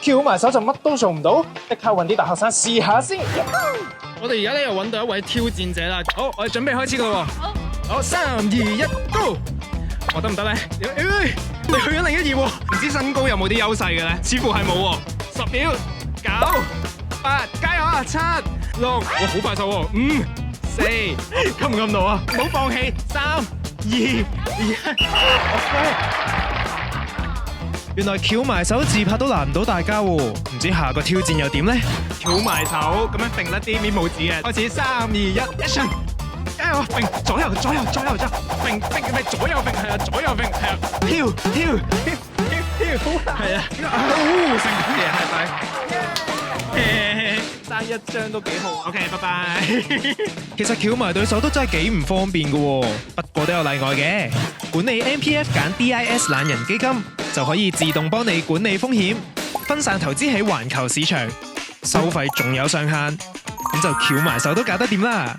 翹埋手就乜都做唔到，即刻揾啲大學生試下先。我哋而家咧又揾到一位挑戰者啦。好，我哋準備開始噶咯。好，3、2、1，Go！ 我得唔得咧？你去緊另一頁喎，唔知身高有冇啲優勢嘅咧？似乎係冇喎。10秒，9、8，加油啊！7、6，哇，好快手喎。5、4，撳唔撳到啊？唔好放棄。3、2、1，原來翹埋手自拍都難唔到大家喎，唔知下個挑戰又點呢？翹埋手咁樣揈甩啲面帽子嘅。開始3、2、1 ，Action！ 加油！揈左右，揈咪左右揈，係啊，左右揈，係啊，跳，係啊，成功嘅係咪？爭一張都幾好。OK， 拜拜。其實翹埋對手都真係幾唔方便㗎喎，不過都有例外嘅。管理 MPF 揀 DIS 懶人基金就可以自動幫你管理風險，分散投資喺環球市場，收費仲有上限，咁就翹埋手都搞得掂啦。